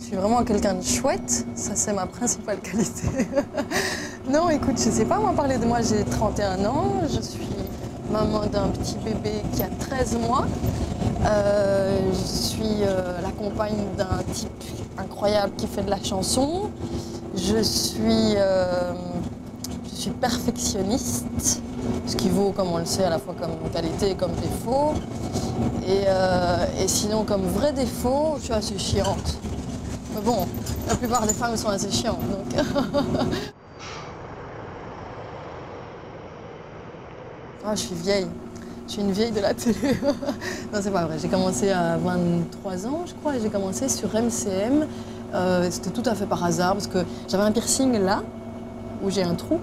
Je suis vraiment quelqu'un de chouette, ça c'est ma principale qualité. Non, écoute, je sais pas moi parler de moi, j'ai 31 ans, je suis maman d'un petit bébé qui a 13 mois. Je suis la compagne d'un type incroyable qui fait de la chanson. Je suis perfectionniste, ce qui vaut, comme on le sait, à la fois comme qualité et comme défaut. Et sinon, comme vrai défaut, je suis assez chiante. Mais bon, la plupart des femmes sont assez chiantes, donc... Ah, je suis vieille. Je suis une vieille de la télé. Non, c'est pas vrai. J'ai commencé à 23 ans, je crois, et j'ai commencé sur MCM. C'était tout à fait par hasard, parce que j'avais un piercing là, où j'ai un trou.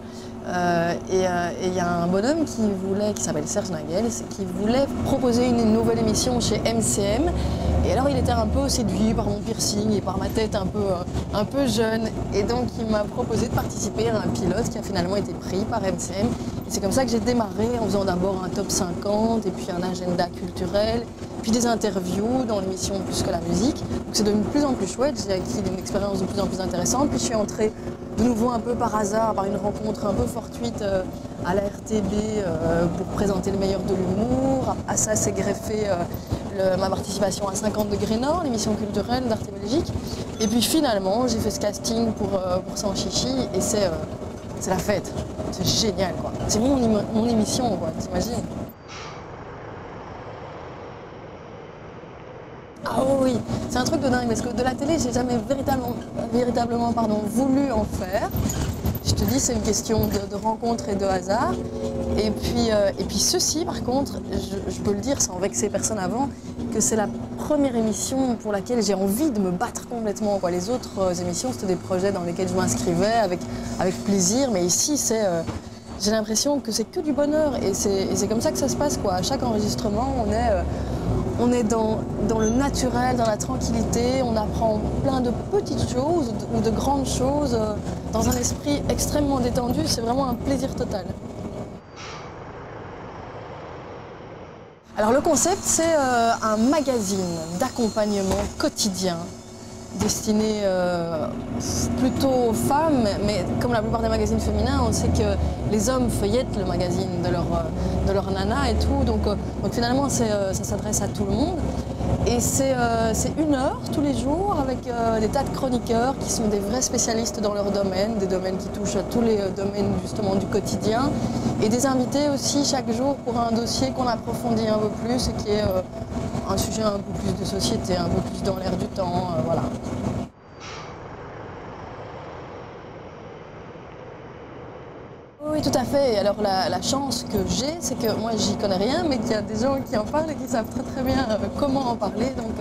Et il y a un bonhomme qui s'appelle Serge Nagel, qui voulait proposer une nouvelle émission chez MCM. Et alors il était un peu séduit par mon piercing et par ma tête un peu jeune. Et donc il m'a proposé de participer à un pilote qui a finalement été pris par MCM. Et c'est comme ça que j'ai démarré en faisant d'abord un top 50 et puis un agenda culturel, puis des interviews dans l'émission Plus que la musique. Donc c'est devenu de plus en plus chouette, j'ai acquis une expérience de plus en plus intéressante. Puis je suis entrée de nouveau un peu par hasard, par une rencontre un peu fortuite à la RTB pour présenter le meilleur de l'humour. À ça s'est greffé ma participation à 50 degrés Nord, l'émission culturelle d'Arte Belgique. Et puis finalement, j'ai fait ce casting pour Sans Chichi et c'est la fête. C'est génial, quoi. C'est mon émission, quoi, t'imagines? Ah oui, c'est un truc de dingue parce que de la télé, j'ai jamais véritablement voulu en faire. Je te dis, c'est une question de rencontre et de hasard. Et puis ceci, par contre, je peux le dire sans vexer personne avant, que c'est la première émission pour laquelle j'ai envie de me battre complètement, quoi. Les autres émissions, c'était des projets dans lesquels je m'inscrivais avec plaisir, mais ici, j'ai l'impression que c'est que du bonheur et c'est comme ça que ça se passe, quoi. À chaque enregistrement, on est dans le naturel, dans la tranquillité, on apprend plein de petites choses ou de grandes choses dans un esprit extrêmement détendu, c'est vraiment un plaisir total. Alors le concept, c'est un magazine d'accompagnement quotidien destiné plutôt aux femmes, mais comme la plupart des magazines féminins, on sait que les hommes feuillettent le magazine de leur nana et tout, donc finalement ça s'adresse à tout le monde. Et c'est 1 heure tous les jours avec des tas de chroniqueurs qui sont des vrais spécialistes dans leur domaine, des domaines qui touchent à tous les domaines justement du quotidien, et des invités aussi chaque jour pour un dossier qu'on approfondit un peu plus et qui est un sujet un peu plus de société, un peu plus dans l'air du temps, voilà. Oui, tout à fait. Et alors la chance que j'ai, c'est que moi j'y connais rien, mais qu'il y a des gens qui en parlent et qui savent très très bien comment en parler. Donc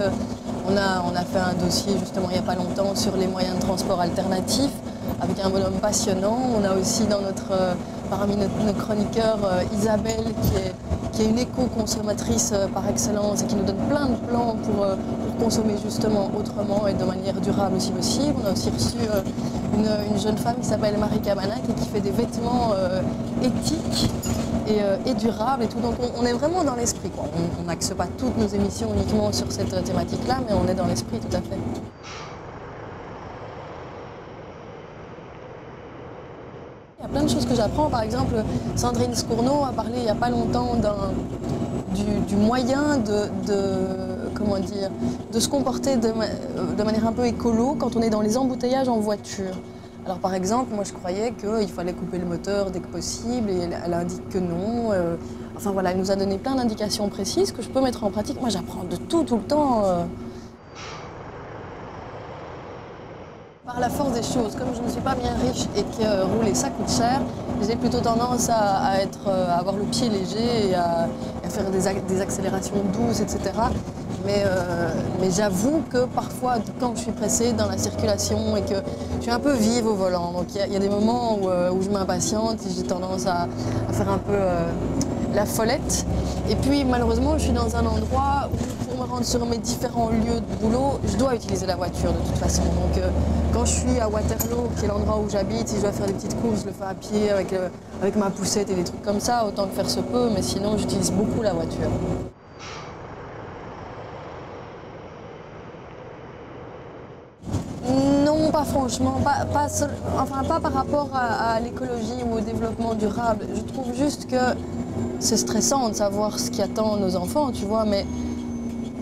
on a fait un dossier justement il n'y a pas longtemps sur les moyens de transport alternatifs avec un bonhomme passionnant. On a aussi parmi nos chroniqueurs Isabelle qui est une éco-consommatrice par excellence et qui nous donne plein de plans pour consommer justement autrement et de manière durable si possible. On a aussi reçu une jeune femme qui s'appelle Marie Cabanac et qui fait des vêtements éthiques et durables et tout. Donc on est vraiment dans l'esprit, quoi. On n'axe pas toutes nos émissions uniquement sur cette thématique-là, mais on est dans l'esprit tout à fait. Il y a plein de choses que j'apprends. Par exemple, Sandrine Scournau a parlé il n'y a pas longtemps du moyen comment dire, de se comporter de manière un peu écolo quand on est dans les embouteillages en voiture. Alors par exemple, moi je croyais qu'il fallait couper le moteur dès que possible et elle indique que non. Enfin voilà, elle nous a donné plein d'indications précises que je peux mettre en pratique. Moi j'apprends de tout le temps. Par la force des choses, comme je ne suis pas bien riche et que rouler ça coûte cher, j'ai plutôt tendance à avoir le pied léger et à faire des accélérations douces, etc. Mais j'avoue que parfois, quand je suis pressée dans la circulation et que je suis un peu vive au volant, donc il y a des moments où je m'impatiente et j'ai tendance à faire un peu la follette. Et puis malheureusement, je suis dans un endroit où pour me rendre sur mes différents lieux de boulot, je dois utiliser la voiture de toute façon. Donc quand je suis à Waterloo, qui est l'endroit où j'habite, si je dois faire des petites courses, je le fais à pied avec ma poussette et des trucs comme ça, autant que faire se peut, mais sinon j'utilise beaucoup la voiture. Non, pas franchement, enfin, pas par rapport à l'écologie ou au développement durable. Je trouve juste que c'est stressant de savoir ce qui attend nos enfants, tu vois, mais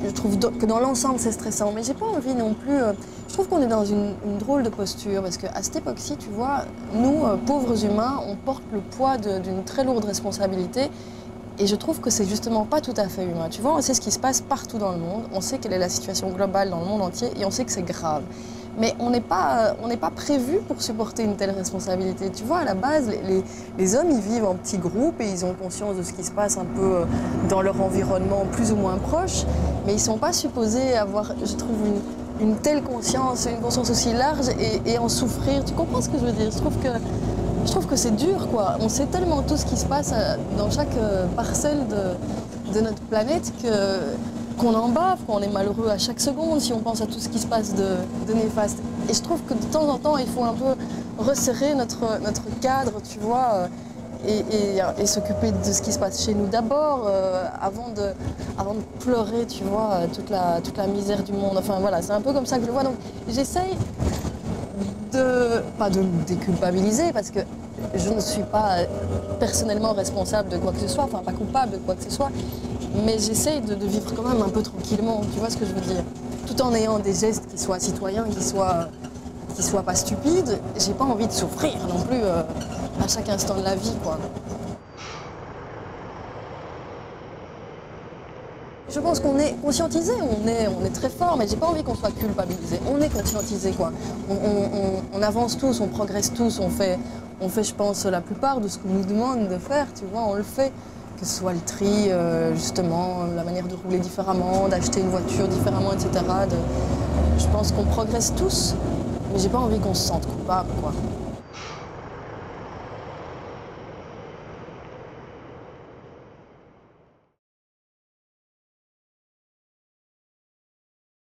je trouve que dans l'ensemble c'est stressant. Mais j'ai pas envie non plus. Je trouve qu'on est dans une drôle de posture parce qu'à cette époque-ci, tu vois, nous, pauvres humains, on porte le poids d'une très lourde responsabilité. Et je trouve que c'est justement pas tout à fait humain. Tu vois, on sait ce qui se passe partout dans le monde, on sait quelle est la situation globale dans le monde entier et on sait que c'est grave. Mais on n'est pas prévu pour supporter une telle responsabilité. Tu vois, à la base, les hommes, ils vivent en petits groupes et ils ont conscience de ce qui se passe un peu dans leur environnement plus ou moins proche. Mais ils ne sont pas supposés avoir, je trouve, une telle conscience, une conscience aussi large et en souffrir. Tu comprends ce que je veux dire? Je trouve que c'est dur, quoi. On sait tellement tout ce qui se passe dans chaque parcelle de notre planète qu'on en bave, qu'on est malheureux à chaque seconde si on pense à tout ce qui se passe de néfaste. Et je trouve que de temps en temps, il faut un peu resserrer notre cadre, tu vois, et s'occuper de ce qui se passe chez nous d'abord, avant de pleurer, tu vois, toute la misère du monde. Enfin voilà, c'est un peu comme ça que je le vois. Donc j'essaye pas de me déculpabiliser parce que je ne suis pas personnellement responsable de quoi que ce soit, enfin pas coupable de quoi que ce soit, mais j'essaye de vivre quand même un peu tranquillement, tu vois ce que je veux dire, tout en ayant des gestes qui soient citoyens, qui soient pas stupides. J'ai pas envie de souffrir non plus à chaque instant de la vie, quoi. Je pense qu'on est conscientisé, on est très fort, mais j'ai pas envie qu'on soit culpabilisé. On est conscientisé, quoi. On avance tous, on progresse tous, on fait, je pense, la plupart de ce qu'on nous demande de faire, tu vois, on le fait. Que ce soit le tri, justement, la manière de rouler différemment, d'acheter une voiture différemment, etc. Je pense qu'on progresse tous, mais j'ai pas envie qu'on se sente coupable, quoi.